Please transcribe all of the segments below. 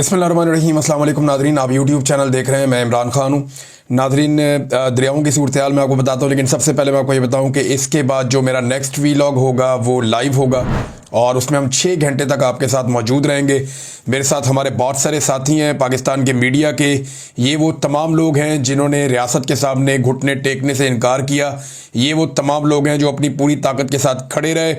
बिस्मिल्लाहिर्रहमानिर्रहीम। अस्सलाम वालेकुम नादरीन, आप यूट्यूब चैनल देख रहे हैं। मैं इमरान खान हूँ। नादरीन, दरियाओं की सूरत हाल मैं आपको बताता हूँ, लेकिन सबसे पहले मैं आपको ये बताऊँ कि इसके बाद जो मेरा नेक्स्ट वीलॉग होगा वो लाइव होगा और उसमें हम 6 घंटे तक आपके साथ मौजूद रहेंगे। मेरे साथ हमारे बहुत सारे साथी हैं पाकिस्तान के मीडिया के। ये वो तमाम लोग हैं जिन्होंने रियासत के सामने घुटने टेकने से इनकार किया। ये वो तमाम लोग हैं जो अपनी पूरी ताकत के साथ खड़े रहे।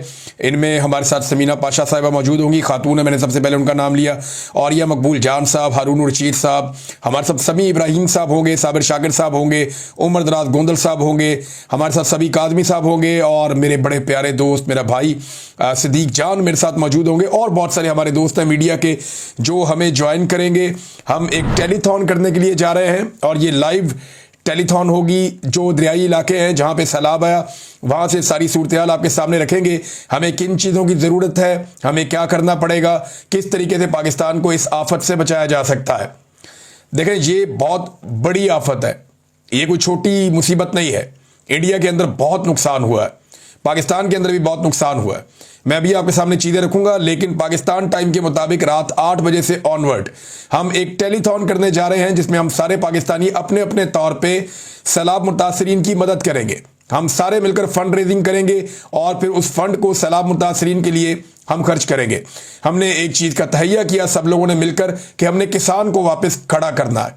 इनमें हमारे साथ समीना पाशा साहिबा मौजूद होंगी, खातून है, मैंने सबसे पहले उनका नाम लिया। और यह मकबूल जान साहब, हारून रशीद साहब, हमारे साथ समी इब्राहिम साहब होंगे, साबिर शाकिर साहब होंगे, उमर दराज गोंदल साहब होंगे, हमारे साथ सभी काजमी साहब होंगे और मेरे बड़े प्यारे दोस्त मेरा भाई सिद्दीक जान मेरे साथ मौजूद होंगे। और बहुत सारे हमारे दोस्त हैं मीडिया के जो हमें ज्वाइन करेंगे। हम एक टेलीथॉन करने के लिए जा रहे हैं और ये लाइव टेलीथॉन होगी। जो दरियाई इलाके हैं जहाँ पे सैलाब आया वहाँ से सारी सूरत हाल आपके सामने रखेंगे। हमें किन चीज़ों की ज़रूरत है, हमें क्या करना पड़ेगा, किस तरीके से पाकिस्तान को इस आफत से बचाया जा सकता है। देखें, ये बहुत बड़ी आफत है, ये कोई छोटी मुसीबत नहीं है। इंडिया के अंदर बहुत नुकसान हुआ है, पाकिस्तान के अंदर भी बहुत नुकसान हुआ है। मैं अभी आपके सामने चीज़ें रखूंगा, लेकिन पाकिस्तान टाइम के मुताबिक रात 8 बजे से ऑनवर्ड हम एक टेलीथॉन करने जा रहे हैं जिसमें हम सारे पाकिस्तानी अपने अपने तौर पे सैलाब मुतासरीन की मदद करेंगे। हम सारे मिलकर फंड रेजिंग करेंगे और फिर उस फंड को सैलाब मुतासरीन के लिए हम खर्च करेंगे। हमने एक चीज़ का तहैया किया सब लोगों ने मिलकर कि हमने किसान को वापस खड़ा करना है,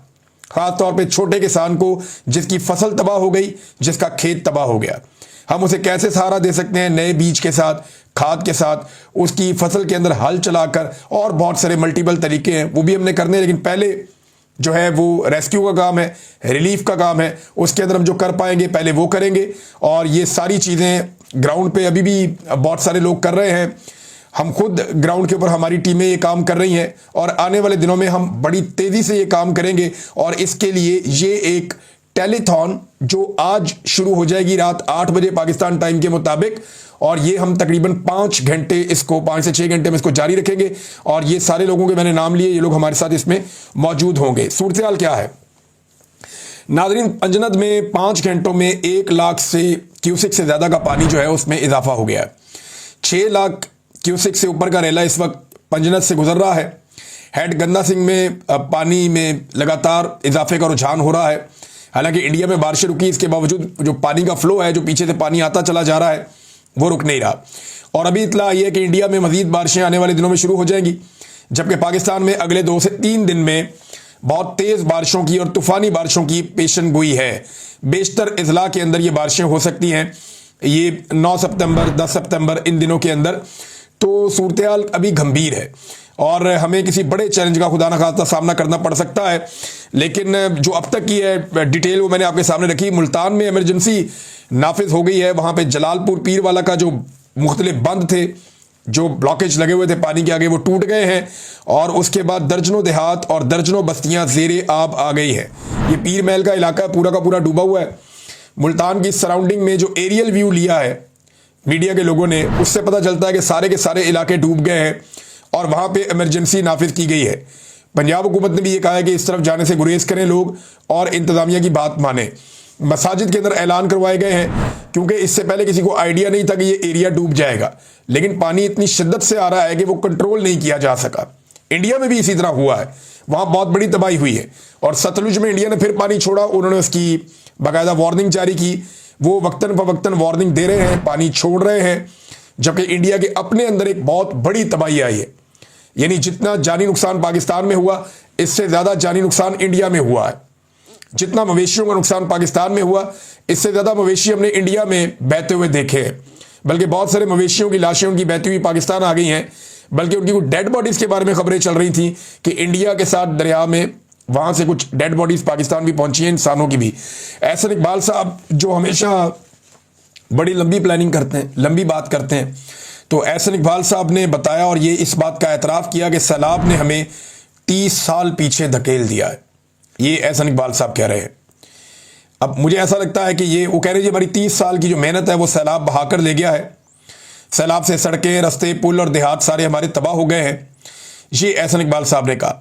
खास तौर पे छोटे किसान को जिसकी फसल तबाह हो गई, जिसका खेत तबाह हो गया। हम उसे कैसे सहारा दे सकते हैं, नए बीज के साथ, खाद के साथ, उसकी फसल के अंदर हल चलाकर, और बहुत सारे मल्टीपल तरीके हैं वो भी हमने करने। लेकिन पहले जो है वो रेस्क्यू का काम है, रिलीफ का काम है, उसके अंदर हम जो कर पाएंगे पहले वो करेंगे। और ये सारी चीज़ें ग्राउंड पे अभी भी बहुत सारे लोग कर रहे हैं। हम खुद ग्राउंड के ऊपर हमारी टीमें ये काम कर रही हैं और आने वाले दिनों में हम बड़ी तेज़ी से ये काम करेंगे। और इसके लिए ये एक टेलीथॉन जो आज शुरू हो जाएगी रात 8 बजे पाकिस्तान टाइम के मुताबिक, और ये हम तकरीबन 5 घंटे इसको 5 से 6 घंटे में इसको जारी रखेंगे। और ये सारे लोगों के मैंने नाम लिए, ये लोग हमारे साथ इसमें मौजूद होंगे। सूरत हाल क्या है नादरीन, पंजनद में 5 घंटों में 1 लाख से क्यूसिक से ज़्यादा का पानी जो है उसमें इजाफा हो गया है। 6 लाख क्यूसिक से ऊपर का रेला इस वक्त पंजनद से गुजर रहा है। हेड गंदा सिंह में पानी में लगातार इजाफे का रुझान हो रहा है। हालांकि इंडिया में बारिशें रुकी, इसके बावजूद जो पानी का फ्लो है, जो पीछे से पानी आता चला जा रहा है, वो रुक नहीं रहा। और अभी इतला आई है कि इंडिया में मजीद बारिशें आने वाले दिनों में शुरू हो जाएंगी, जबकि पाकिस्तान में अगले 2 से 3 दिन में बहुत तेज़ बारिशों की और तूफ़ानी बारिशों की पेशन गोई है। बेशतर अजला के अंदर ये बारिशें हो सकती हैं, ये 9 सितंबर 10 सितंबर इन दिनों के अंदर। तो सूरत हाल अभी गंभीर है और हमें किसी बड़े चैलेंज का खुदा न खास्ता सामना करना पड़ सकता है। लेकिन जो अब तक की है डिटेल वो मैंने आपके सामने रखी। मुल्तान में इमरजेंसी नाफिज हो गई है। वहाँ पे जलालपुर पीर वाला का जो मुख्तलिफ बंद थे, जो ब्लॉकेज लगे हुए थे पानी के आगे, वो टूट गए हैं। और उसके बाद दर्जनों देहात और दर्जनों बस्तियाँ ज़ेरे आब आ गई है। ये पीर महल का इलाका पूरा का पूरा डूबा हुआ है। मुल्तान की सराउंडिंग में जो एरियल व्यू लिया है मीडिया के लोगों ने, उससे पता चलता है कि सारे के सारे इलाके डूब गए हैं और वहाँ पे इमरजेंसी नाफिज की गई है। पंजाब हुकूमत ने भी ये कहा है कि इस तरफ जाने से गुरेज करें लोग और इंतज़ामिया की बात माने। मसाजिद के अंदर ऐलान करवाए गए हैं, क्योंकि इससे पहले किसी को आइडिया नहीं था कि ये एरिया डूब जाएगा। लेकिन पानी इतनी शिद्दत से आ रहा है कि वो कंट्रोल नहीं किया जा सका। इंडिया में भी इसी तरह हुआ है, वहाँ बहुत बड़ी तबाही हुई है। और सतलुज में इंडिया ने फिर पानी छोड़ा, उन्होंने उसकी बाकायदा वार्निंग जारी की। वो वक्तन फवक्तन वार्निंग दे रहे हैं, पानी छोड़ रहे हैं, जबकि इंडिया के अपने अंदर एक बहुत बड़ी तबाही आई है। यानी जितना जानी नुकसान पाकिस्तान में हुआ, इससे ज़्यादा जानी नुकसान इंडिया में हुआ है। जितना मवेशियों का नुकसान पाकिस्तान में हुआ, इससे ज़्यादा मवेशी हमने इंडिया में बहते हुए देखे हैं। बल्कि बहुत सारे मवेशियों की लाशें उनकी बहती हुई पाकिस्तान आ गई हैं। बल्कि उनकी कुछ डेड बॉडीज़ के बारे में खबरें चल रही थी कि इंडिया के साथ दरिया में वहाँ से कुछ डेड बॉडीज़ पाकिस्तान भी पहुँची हैं, इंसानों की भी। एहसन इकबाल साहब जो हमेशा बड़ी लंबी प्लानिंग करते हैं, लंबी बात करते हैं, तो एहसन इकबाल साहब ने बताया और ये इस बात का एतराफ़ किया कि सैलाब ने हमें 30 साल पीछे धकेल दिया है। ये एहसन इकबाल साहब कह रहे हैं। अब मुझे ऐसा लगता है कि ये वो कह रहे हैं हमारी 30 साल की जो मेहनत है वो सैलाब बहाकर ले गया है। सैलाब से सड़कें, रास्ते, पुल और देहात सारे हमारे तबाह हो गए हैं। ये एहसन इकबाल साहब ने कहा।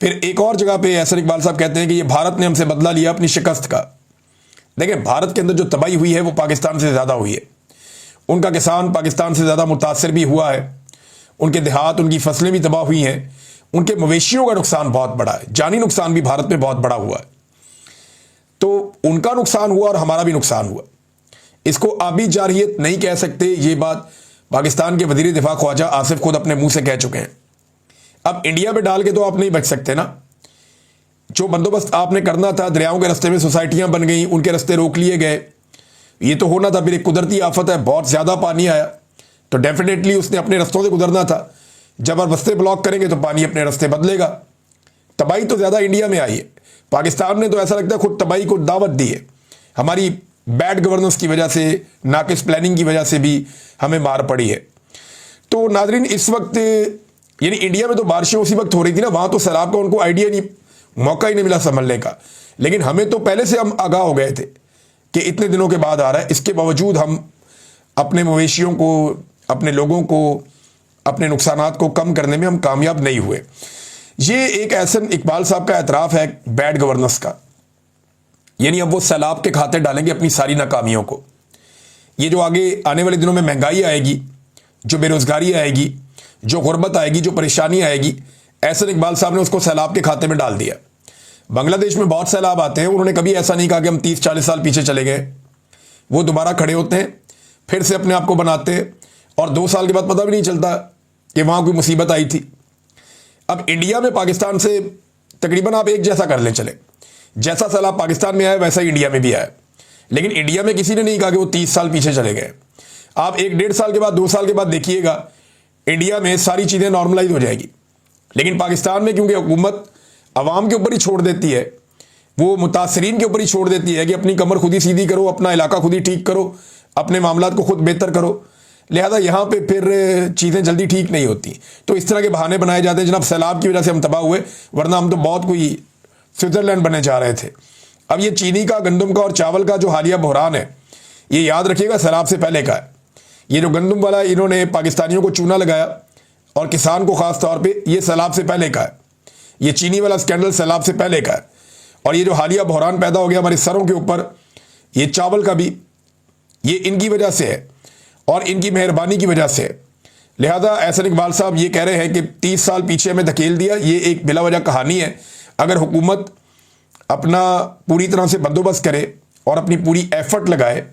फिर एक और जगह पे एहसन इकबाल साहब कहते हैं कि ये भारत ने हमसे बदला लिया अपनी शिकस्त का। देखिए, भारत के अंदर जो तबाही हुई है वो पाकिस्तान से ज़्यादा हुई है। उनका किसान पाकिस्तान से ज़्यादा मुतासर भी हुआ है, उनके देहात, उनकी फसलें भी तबाह हुई हैं। उनके मवेशियों का नुकसान बहुत बड़ा है, जानी नुकसान भी भारत में बहुत बड़ा हुआ है। तो उनका नुकसान हुआ और हमारा भी नुकसान हुआ। इसको आबी जारहियत नहीं कह सकते, ये बात पाकिस्तान के वजीर दिफा ख्वाजा आसिफ खुद अपने मुंह से कह चुके हैं। अब इंडिया में डाल के तो आप नहीं बच सकते ना। जो बंदोबस्त आपने करना था, दरियाओं के रास्ते में सोसाइटियां बन गई, उनके रास्ते रोक लिए गए, ये तो होना था। फिर एक कुदरती आफत है, बहुत ज़्यादा पानी आया, तो डेफिनेटली उसने अपने रास्तों से गुजरना था। जब आप रास्ते ब्लॉक करेंगे तो पानी अपने रास्ते बदलेगा। तबाही तो ज़्यादा इंडिया में आई है, पाकिस्तान ने तो ऐसा लगता है खुद तबाही को दावत दी है। हमारी बैड गवर्नेंस की वजह से, नाकिस प्लानिंग की वजह से भी हमें मार पड़ी है। तो नाजरीन, इस वक्त यानी इंडिया में तो बारिशें उसी वक्त हो रही थी ना, वहाँ तो सैलाब का उनको आइडिया नहीं, मौका ही नहीं मिला संभलने का। लेकिन हमें तो पहले से हम आगाह हो गए थे कि इतने दिनों के बाद आ रहा है। इसके बावजूद हम अपने मवेशियों को, अपने लोगों को, अपने नुकसानात को कम करने में हम कामयाब नहीं हुए। ये एक एहसन इकबाल साहब का एतराफ़ है बैड गवर्नेंस का। यानी अब वो सैलाब के खाते डालेंगे अपनी सारी नाकामियों को। ये जो आगे आने वाले दिनों में महंगाई आएगी, जो बेरोजगारी आएगी, जो गुर्बत आएगी, जो परेशानी आएगी, एहसन इकबाल साहब ने उसको सैलाब के खाते में डाल दिया। बांग्लादेश में बहुत सैलाब आते हैं, उन्होंने कभी ऐसा नहीं कहा कि हम 30-40 साल पीछे चले गए। वो दोबारा खड़े होते हैं, फिर से अपने आप को बनाते हैं, और 2 साल के बाद पता भी नहीं चलता कि वहाँ कोई मुसीबत आई थी। अब इंडिया में पाकिस्तान से तकरीबन आप एक जैसा कर लें चले, जैसा सैलाब पाकिस्तान में आया वैसा ही इंडिया में भी आया। लेकिन इंडिया में किसी ने नहीं कहा कि वो 30 साल पीछे चले गए। आप 1-1.5 साल के बाद, 2 साल के बाद देखिएगा इंडिया में सारी चीज़ें नॉर्मलाइज हो जाएगी। लेकिन पाकिस्तान में क्योंकि हुकूमत अवाम के ऊपर ही छोड़ देती है, वो मुतासरीन के ऊपर ही छोड़ देती है कि अपनी कमर खुद ही सीधी करो, अपना इलाका खुद ही ठीक करो, अपने मामलात को खुद बेहतर करो, लिहाजा यहाँ पे फिर चीज़ें जल्दी ठीक नहीं होती। तो इस तरह के बहाने बनाए जाते हैं, जनाब सैलाब की वजह से हम तबाह हुए, वरना हम तो बहुत कोई स्विट्ज़रलैंड बनने जा रहे थे। अब ये चीनी का, गंदम का और चावल का जो हालिया बहरान है, ये याद रखिएगा सैलाब से पहले का है। ये जो गंदम वाला इन्होंने पाकिस्तानियों को चूना लगाया और किसान को ख़ास तौर पे, ये सैलाब से पहले का है। ये चीनी वाला स्कैंडल सैलाब से पहले का है। और ये जो हालिया बहरान पैदा हो गया हमारे सरों के ऊपर, ये चावल का भी, ये इनकी वजह से है और इनकी मेहरबानी की वजह से है। लिहाजा एहसन इकबाल साहब ये कह रहे हैं कि 30 साल पीछे हमें धकेल दिया, ये एक बिला वजह कहानी है। अगर हुकूमत अपना पूरी तरह से बंदोबस्त करे और अपनी पूरी एफर्ट लगाए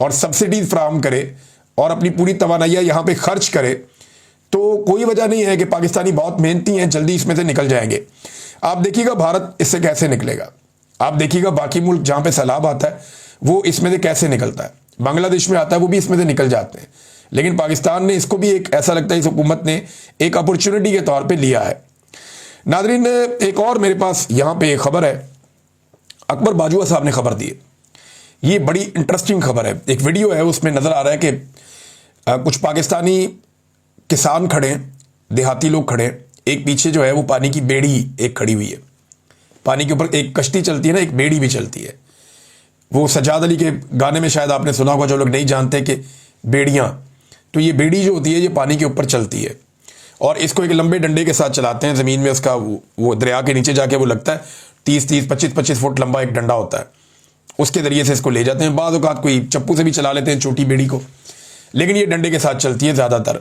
और सब्सिडीज फराहम करे और अपनी पूरी तवानाइयाँ यहाँ पे खर्च करे, तो कोई वजह नहीं है कि पाकिस्तानी बहुत मेहनती हैं, जल्दी इसमें से निकल जाएंगे। आप देखिएगा भारत इससे कैसे निकलेगा। आप देखिएगा बाकी मुल्क जहाँ पे सैलाब आता है वो इसमें से कैसे निकलता है। बांग्लादेश में आता है, वो भी इसमें से निकल जाते हैं। लेकिन पाकिस्तान ने इसको भी एक, ऐसा लगता है इस हुकूमत ने एक अपॉर्चुनिटी के तौर पे लिया है। नादरीन, एक और मेरे पास यहाँ पे एक खबर है, अकबर बाजुआ साहब ने खबर दी है। ये बड़ी इंटरेस्टिंग खबर है। एक वीडियो है, उसमें नज़र आ रहा है कि कुछ पाकिस्तानी किसान खड़े हैं, देहाती लोग खड़े हैं, एक पीछे जो है वो पानी की बेड़ी एक खड़ी हुई है। पानी के ऊपर एक कश्ती चलती है ना, एक बेड़ी भी चलती है। वो सजाद अली के गाने में शायद आपने सुना होगा, जो लोग नहीं जानते कि बेड़ियाँ, तो ये बेड़ी जो होती है ये पानी के ऊपर चलती है और इसको एक लंबे डंडे के साथ चलाते हैं ज़मीन में। उसका वो दरिया के नीचे जाके वो लगता है 30-30, 25-25 फुट लंबा एक डंडा होता है, उसके ज़रिए से इसको ले जाते हैं। बाद औक़ात कोई चप्पू से भी चला लेते हैं छोटी बेड़ी को, लेकिन ये डंडे के साथ चलती है ज़्यादातर।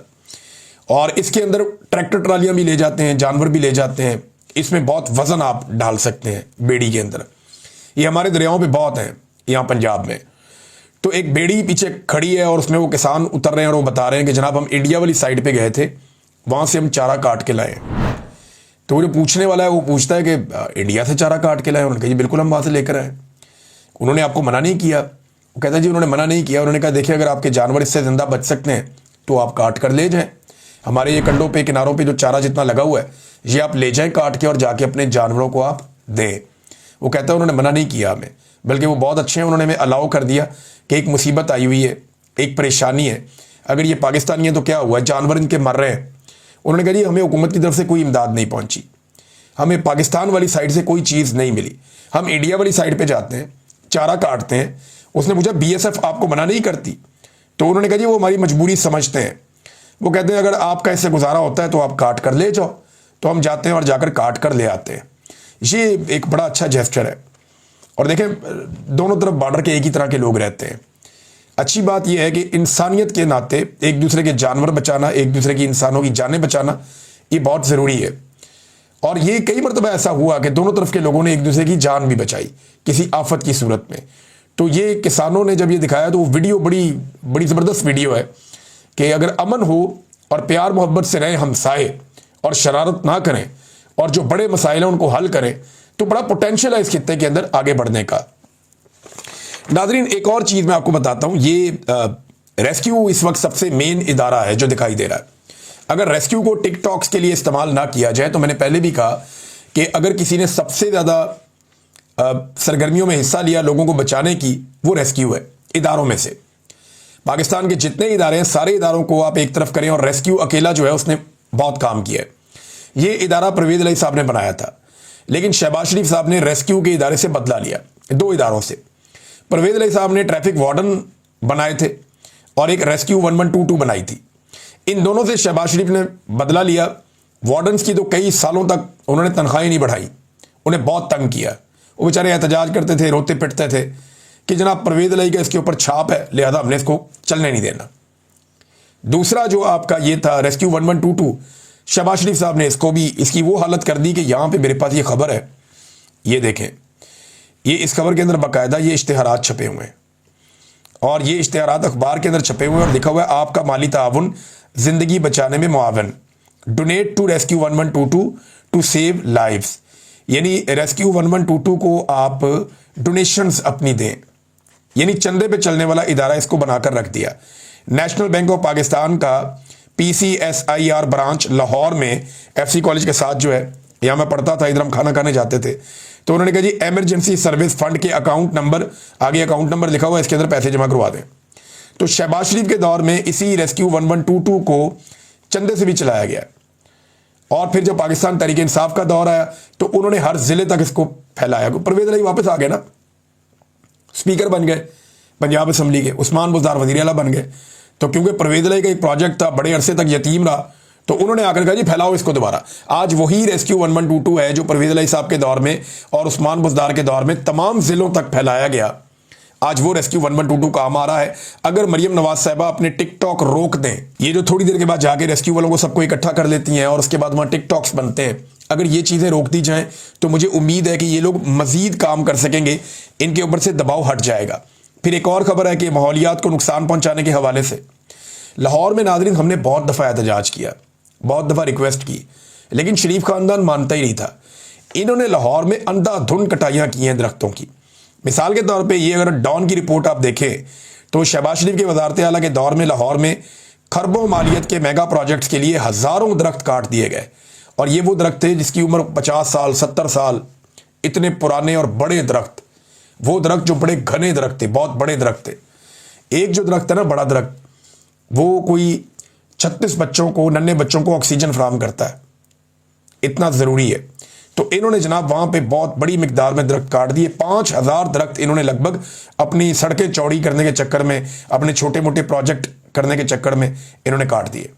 और इसके अंदर ट्रैक्टर ट्रालियाँ भी ले जाते हैं, जानवर भी ले जाते हैं। इसमें बहुत वज़न आप डाल सकते हैं बेड़ी के अंदर। ये हमारे दरियाओं पे बहुत हैं यहाँ पंजाब में। तो एक बेड़ी पीछे खड़ी है और उसमें वो किसान उतर रहे हैं और वो बता रहे हैं कि जनाब हम इंडिया वाली साइड पे गए थे, वहाँ से हम चारा काट के लाए। तो वो जो पूछने वाला है वो पूछता है कि इंडिया से चारा काट के लाए? उन्होंने कहा जी बिल्कुल हम वहाँ से लेकर आए। उन्होंने आपको मना नहीं किया? वो कहता है जी उन्होंने मना नहीं किया। उन्होंने कहा देखिए अगर आपके जानवर इससे ज़िंदा बच सकते हैं तो आप काट कर ले जाएँ। हमारे ये कंडों पे, किनारों पे जो चारा जितना लगा हुआ है ये आप ले जाएं काट के और जाके अपने जानवरों को आप दें। वो कहता है उन्होंने मना नहीं किया हमें, बल्कि वो बहुत अच्छे हैं, उन्होंने हमें अलाउ कर दिया कि एक मुसीबत आई हुई है, एक परेशानी है, अगर ये पाकिस्तानी है तो क्या हुआ, जानवर इनके मर रहे हैं। उन्होंने कहा जी हमें हुकूमत की तरफ से कोई इमदाद नहीं पहुंची, हमें पाकिस्तान वाली साइड से कोई चीज़ नहीं मिली, हम इंडिया वाली साइड पर जाते हैं, चारा काटते हैं। उसने पूछा BSF आपको मना नहीं करती? तो उन्होंने कहा जी वो हमारी मजबूरी समझते हैं। वो कहते हैं अगर आपका इससे गुजारा होता है तो आप काट कर ले जाओ। तो हम जाते हैं और जाकर काट कर ले आते हैं। ये एक बड़ा अच्छा जेस्चर है। और देखें दोनों तरफ बॉर्डर के एक ही तरह के लोग रहते हैं। अच्छी बात यह है कि इंसानियत के नाते एक दूसरे के जानवर बचाना, एक दूसरे की इंसानों की जानें बचाना, ये बहुत ज़रूरी है। और ये कई मरतबा ऐसा हुआ कि दोनों तरफ के लोगों ने एक दूसरे की जान भी बचाई किसी आफत की सूरत में। तो ये किसानों ने जब ये दिखाया तो वो वीडियो बड़ी बड़ी ज़बरदस्त वीडियो है कि अगर अमन हो और प्यार मोहब्बत से रहें हमसाए और शरारत ना करें और जो बड़े मसाइल हैं उनको हल करें तो बड़ा पोटेंशियल है इस खित्ते के अंदर आगे बढ़ने का। नाज़रीन, एक और चीज़ मैं आपको बताता हूँ, ये रेस्क्यू इस वक्त सबसे मेन इदारा है जो दिखाई दे रहा है। अगर रेस्क्यू को टिकटॉक्स के लिए इस्तेमाल ना किया जाए तो मैंने पहले भी कहा कि अगर किसी ने सबसे ज़्यादा सरगर्मियों में हिस्सा लिया लोगों को बचाने की, वो रेस्क्यू है इदारों में से। पाकिस्तान के जितने इदारे हैं सारे इदारों को आप एक तरफ करें और रेस्क्यू अकेला जो है उसने बहुत काम किया है। ये इदारा परवेज़ इलाही साहब ने बनाया था, लेकिन शहबाज शरीफ साहब ने रेस्क्यू के इदारे से बदला लिया, दो इदारों से। परवेज़ इलाही साहब ने ट्रैफिक वार्डन बनाए थे और एक रेस्क्यू 1122 बनाई थी। इन दोनों से शहबाज शरीफ ने बदला लिया। वार्डन्स की तो कई सालों तक उन्होंने तनख्वाहें नहीं बढ़ाई, उन्हें बहुत तंग किया। वो बेचारे एहतजाज करते थे, रोते पिटते थे कि जनाब परवेज़ इलाही का इसके ऊपर छाप है, लिहाजा हमने इसको चलने नहीं देना। दूसरा जो आपका ये था रेस्क्यू 1122, शहबाज शरीफ साहब ने इसको भी इसकी वो हालत कर दी कि यहाँ पे मेरे पास ये खबर है, ये देखें, ये इस खबर के अंदर बाकायदा ये इश्तिहारात छपे हुए हैं और ये इश्तिहारात अखबार के अंदर छपे हुए हैं और लिखा हुआ है आपका माली ताउन जिंदगी बचाने में मुआवन, donate to rescue 1122 to save lives. यानी रेस्क्यू 1122 को आप डोनेशंस अपनी दें, यानी चंदे पे चलने वाला इदारा इसको बनाकर रख दिया। नेशनल बैंक ऑफ पाकिस्तान का PCSIR ब्रांच लाहौर में FC कॉलेज के साथ जो है, यहाँ मैं पढ़ता था, इधर हम खाना खाने जाते थे, तो उन्होंने कहा जी एमरजेंसी सर्विस फंड के अकाउंट नंबर, आगे अकाउंट नंबर लिखा हुआ है, इसके अंदर पैसे जमा करवा दें। तो शहबाज शरीफ के दौर में इसी रेस्क्यू 1122 को चंदे से भी चलाया गया और फिर जब पाकिस्तान तहरीक इंसाफ का दौर आया तो उन्होंने हर जिले तक इसको फैलाया। परवेज़ इलाही वापस आ गए ना, स्पीकर बन गए पंजाब असम्बली के, उस्मान बुज़दार वज़ीर आला बन गए। तो क्योंकि परवेज़ इलाही का एक प्रोजेक्ट था, बड़े अरसे तक यतीम रहा, तो उन्होंने आकर कहा जी फैलाओ इसको दोबारा। आज वही रेस्क्यू 1122 है जो परवेज़ इलाही साहब के दौर में और उस्मान बुज़दार के दौर में तमाम जिलों तक फैलाया गया। आज वो रेस्क्यू 1122 काम आ रहा है। अगर मरियम नवाज साहिबा अपने टिकटॉक रोक दें, ये जो थोड़ी देर के बाद जाके रेस्क्यू वालों को सबको इकट्ठा कर लेती हैं और उसके बाद वहाँ टिकटॉक्स बनते हैं, अगर ये चीज़ें रोक दी जाएं तो मुझे उम्मीद है कि ये लोग मजीद काम कर सकेंगे, इनके ऊपर से दबाव हट जाएगा। फिर एक और खबर है कि माहौलियात को नुकसान पहुँचाने के हवाले से लाहौर में नाज़रीन हमने बहुत दफ़ा एहतजाज किया, बहुत दफ़ा रिक्वेस्ट की, लेकिन शरीफ खानदान मानता ही नहीं था। इन्होंने लाहौर में अंधाधुंध कटाइयाँ की हैं दरख्तों की। मिसाल के तौर पे ये अगर डॉन की रिपोर्ट आप देखें तो शहबाज शरीफ के वज़ारत आला के दौर में लाहौर में खरबों मालियत के मेगा प्रोजेक्ट्स के लिए हज़ारों दरख्त काट दिए गए और ये वो दरख्त थे जिसकी उम्र 50 साल 70 साल, इतने पुराने और बड़े दरख्त, वो दरख्त जो बड़े घने दरख्त थे, बहुत बड़े दरख्त थे। एक जो दरख्त है ना बड़ा दरख्त, वो कोई 36 बच्चों को, नन्हे बच्चों को ऑक्सीजन फराहम करता है, इतना ज़रूरी है। तो इन्होंने जनाब वहाँ पे बहुत बड़ी मिकदार में दरख्त काट दिए। 5000 दरख्त इन्होंने लगभग अपनी सड़कें चौड़ी करने के चक्कर में, अपने छोटे मोटे प्रोजेक्ट करने के चक्कर में इन्होंने काट दिए।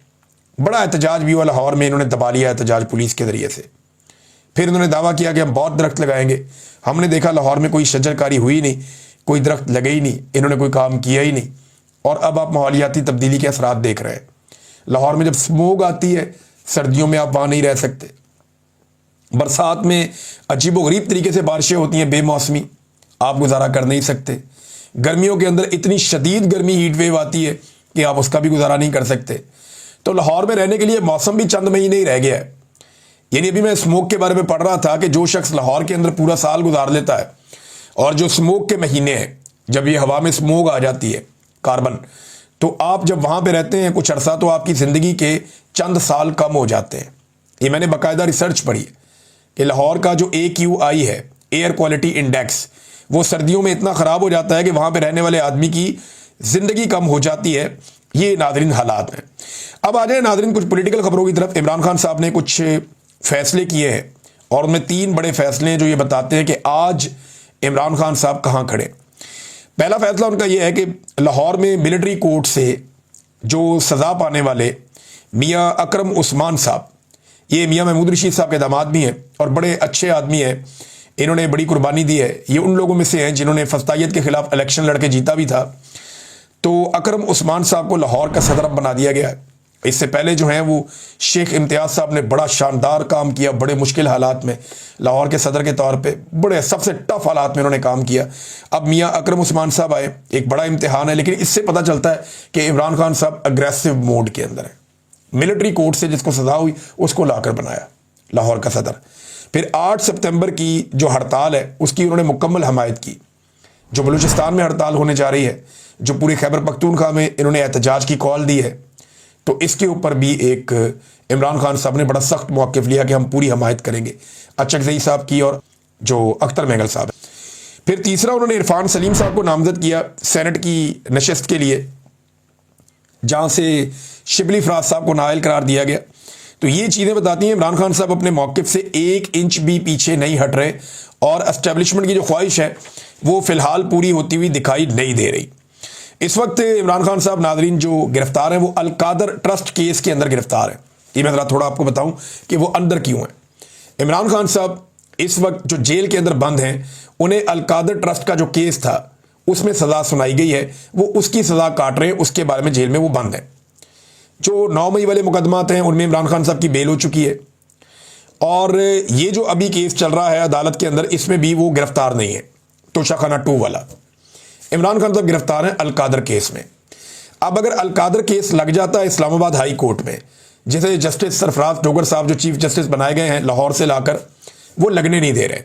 बड़ा एहतजाज भी हुआ लाहौर में, इन्होंने दबा लिया एहतजाज पुलिस के ज़रिए से। फिर इन्होंने दावा किया कि हम बहुत दरख्त लगाएंगे। हमने देखा लाहौर में कोई शजरकारी हुई नहीं, कोई दरख्त लगे ही नहीं, इन्होंने कोई काम किया ही नहीं। और अब आप माहौलियाती तब्दीली के असरात देख रहे हैं। लाहौर में जब स्मोक आती है, सर्दियों में आप वहाँ नहीं रह सकते, बरसात में अजीबोगरीब तरीके से बारिशें होती हैं बेमौसमी, आप गुजारा कर नहीं सकते। गर्मियों के अंदर इतनी शदीद गर्मी हीट वेव आती है कि आप उसका भी गुजारा नहीं कर सकते। तो लाहौर में रहने के लिए मौसम भी चंद महीने ही रह गया है। यानी अभी मैं स्मोक के बारे में पढ़ रहा था कि जो शख्स लाहौर के अंदर पूरा साल गुजार लेता है और जो स्मोक के महीने हैं, जब ये हवा में स्मोक आ जाती है कार्बन, तो आप जब वहाँ पे रहते हैं कुछ अरसा तो आपकी ज़िंदगी के चंद साल कम हो जाते हैं। ये मैंने बाकायदा रिसर्च पढ़ी कि लाहौर का जो AQI है, एयर क्वालिटी इंडेक्स, वो सर्दियों में इतना ख़राब हो जाता है कि वहाँ पे रहने वाले आदमी की ज़िंदगी कम हो जाती है। ये नाज़रीन हालात हैं। अब आ जाए नाज़रीन कुछ पॉलिटिकल खबरों की तरफ। इमरान खान साहब ने कुछ फैसले किए हैं और उनमें 3 बड़े फैसले हैं जो ये बताते हैं कि आज इमरान खान साहब कहाँ खड़े। पहला फैसला उनका ये है कि लाहौर में मिलिट्री कोर्ट से जो सज़ा पाने वाले मियाँ अकरम उस्मान साहब, ये मियाँ महमूद रशीद साहब के दामाद भी हैं और बड़े अच्छे आदमी हैं, इन्होंने बड़ी कुर्बानी दी है। ये उन लोगों में से हैं जिन्होंने फस्तायत के खिलाफ इलेक्शन लड़के जीता भी था। तो अकरम उस्मान साहब को लाहौर का सदर बना दिया गया है इससे पहले जो है वो शेख इम्तियाज़ साहब ने बड़ा शानदार काम किया, बड़े मुश्किल हालात में लाहौर के सदर के तौर पे बड़े सबसे टफ हालात में उन्होंने काम किया। अब मियाँ अकरम उस्मान साहब आए, एक बड़ा इम्तिहान है, लेकिन इससे पता चलता है कि इमरान खान साहब अग्रेसिव मोड के अंदर है। मिलिट्री कोर्ट से जिसको सजा हुई उसको लाकर बनाया लाहौर का सदर। फिर 8 सितंबर की जो हड़ताल है उसकी उन्होंने मुकम्मल हमायत की। जो बलूचिस्तान में हड़ताल होने जा रही है, जो पूरे खैबर पख्तूनख्वा में इन्होंने एहतजाज की कॉल दी है, तो इसके ऊपर भी एक इमरान खान साहब ने बड़ा सख्त मौक़िफ़ लिया कि हम पूरी हमायत करेंगे, अचकज़ई साहब की और जो अख्तर महंगल साहब है। फिर तीसरा उन्होंने इरफान सलीम साहब को नामजद किया सेनेट की नशस्त के लिए, जहाँ से शिबली फराज साहब को नाअहल करार दिया गया। तो ये चीज़ें बताती हैं इमरान खान साहब अपने मौक़िफ़ से 1 इंच भी पीछे नहीं हट रहे और एस्टेब्लिशमेंट की जो ख्वाहिश है वो फ़िलहाल पूरी होती हुई दिखाई नहीं दे रही। इस वक्त इमरान खान साहब नाज़रीन जो गिरफ्तार हैं वो अल-कादर ट्रस्ट केस के अंदर गिरफ्तार है। ये मैं ज़रा थोड़ा आपको बताऊं कि वो अंदर क्यों है। इमरान खान साहब इस वक्त जो जेल के अंदर बंद हैं, उन्हें अल-कादर ट्रस्ट का जो केस था उसमें सज़ा सुनाई गई है, वो उसकी सज़ा काट रहे हैं, उसके बारे में जेल में वो बंद है। जो 9 मई वाले मुकदमात हैं उनमें इमरान खान साहब की बेल हो चुकी है और ये जो अभी केस चल रहा है अदालत के अंदर, इसमें भी वो गिरफ्तार नहीं है। तोशाखाना 2 वाला इमरान खान साहब गिरफ्तार हैं अल-कादर केस में। अब अगर अल-कादर केस लग जाता है इस्लामाबाद हाई कोर्ट में, जिसे जस्टिस सरफराज डोगर साहब जो चीफ जस्टिस बनाए गए हैं लाहौर से लाकर, वो लगने नहीं दे रहे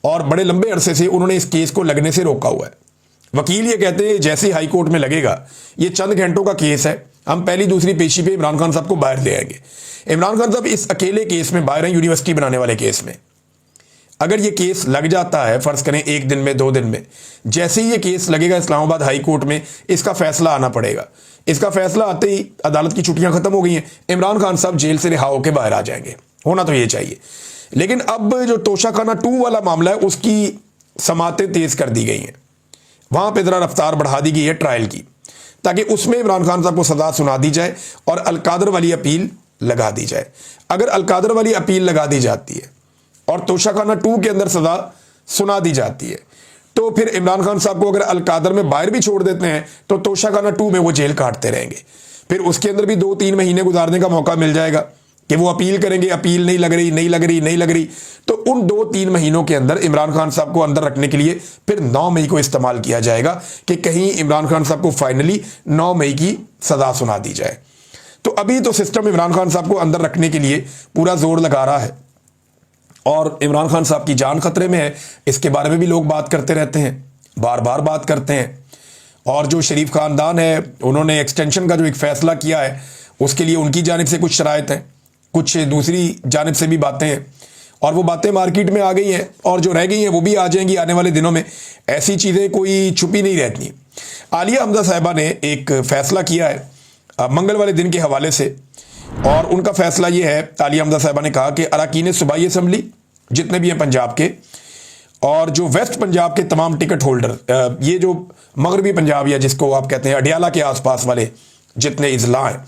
और बड़े लंबे अरसे से उन्होंने इस केस को लगने से रोका हुआ है। वकील ये कहते हैं जैसे हाई कोर्ट में लगेगा, ये चंद घंटों का केस है, हम पहली दूसरी पेशी पे इमरान खान साहब को बाहर ले आएंगे। इमरान खान साहब इस अकेले केस में बाहर हैं, यूनिवर्सिटी बनाने वाले केस में। अगर ये केस लग जाता है, फर्ज करें 1 दिन में 2 दिन में, जैसे ही ये केस लगेगा इस्लामाबाद हाई कोर्ट में, इसका फैसला आना पड़ेगा। इसका फैसला आते ही अदालत की छुट्टियां खत्म हो गई हैं, इमरान खान साहब जेल से रिहा होकर बाहर आ जाएंगे। होना तो ये चाहिए। लेकिन अब जो तोशाखाना 2 वाला मामला है उसकी समातें तेज कर दी गई हैं, वहां पर जरा रफ्तार बढ़ा दी गई है ट्रायल की, ताकि उसमें इमरान खान साहब को सजा सुना दी जाए और अल-कादर वाली अपील लगा दी जाए। अगर अल-कादर वाली अपील लगा दी जाती है और तोशाखाना 2 के अंदर सजा सुना दी जाती है, तो फिर इमरान खान साहब को अगर अल-कादर में बाहर भी छोड़ देते हैं तो तोशाखाना 2 में वो जेल काटते रहेंगे। फिर उसके अंदर भी 2-3 महीने गुजारने का मौका मिल जाएगा कि वो अपील करेंगे, अपील नहीं लग रही, तो उन 2-3 महीनों के अंदर इमरान खान साहब को अंदर रखने के लिए फिर 9 मई को इस्तेमाल किया जाएगा कि कहीं इमरान खान साहब को फाइनली 9 मई की सजा सुना दी जाए। तो अभी तो सिस्टम इमरान खान साहब को अंदर रखने के लिए पूरा जोर लगा रहा है और इमरान खान साहब की जान खतरे में है। इसके बारे में भी लोग बात करते रहते हैं, बार बार बात करते हैं। और जो शरीफ खानदान है, उन्होंने एक्सटेंशन का जो एक फैसला किया है उसके लिए उनकी जानिब से कुछ शराइत हैं, कुछ दूसरी जानिब से भी बातें हैं, और वो बातें मार्केट में आ गई हैं और जो रह गई हैं वो भी आ जाएंगी आने वाले दिनों में। ऐसी चीज़ें कोई छुपी नहीं रहती। आलिया हमजा साहिबा ने एक फ़ैसला किया है मंगल वाले दिन के हवाले से, और उनका फैसला ये है, आलिया हमजा साहिबा ने कहा कि अरकान सूबाई असम्बली जितने भी हैं पंजाब के और जो वेस्ट पंजाब के तमाम टिकट होल्डर, ये जो मगरबी पंजाब या जिसको आप कहते हैं अडियाला के आसपास वाले जितने इजला हैं,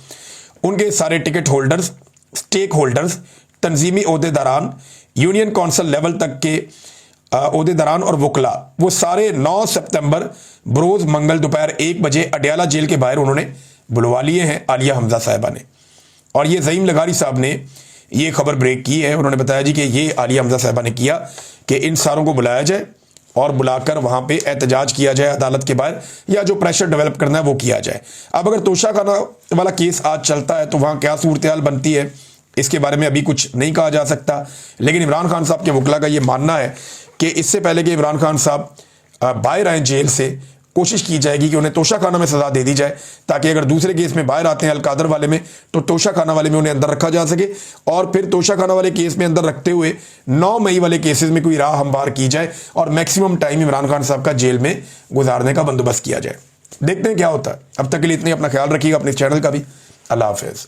उनके सारे टिकट होल्डर्स, स्टेक होल्डर्स, तंजीमी ओहदेदारान, यूनियन कौंसल लेवल तक के ओहदेदारान और वकला, वो सारे 9 सितंबर बरोज़ मंगल दोपहर 1 बजे अडियाला जेल के बाहर उन्होंने बुलवा लिए हैं आलिया हमजा साहिबा ने। और ये ज़ईम लगारी साहब ने ये खबर ब्रेक की है। उन्होंने बताया जी कि ये आलिया हमजा साहिबा ने किया कि इन सारों को बुलाया जाए और बुलाकर वहाँ पे एहतजाज किया जाए अदालत के बाहर, या जो प्रेशर डेवलप करना है वो किया जाए। अब अगर तोशाखाना वाला केस आज चलता है तो वहाँ क्या सूरत हाल बनती है इसके बारे में अभी कुछ नहीं कहा जा सकता। लेकिन इमरान खान साहब के वकला का ये मानना है कि इससे पहले कि इमरान खान साहब बाहर आए जेल से, कोशिश की जाएगी कि उन्हें तोशाखाना में सजा दे दी जाए, ताकि अगर दूसरे केस में बाहर आते हैं अल-कादर वाले में तो तोशाखाना वाले में उन्हें अंदर रखा जा सके, और फिर तोशाखाना वाले केस में अंदर रखते हुए 9 मई वाले केसेस में कोई राह हमवार की जाए और मैक्सिमम टाइम इमरान खान साहब का जेल में गुजारने का बंदोबस्त किया जाए। देखते हैं क्या होता है। अब तक के लिए इतने, अपना ख्याल रखिएगा, अपने चैनल का भी। अल्लाह हाफिज़।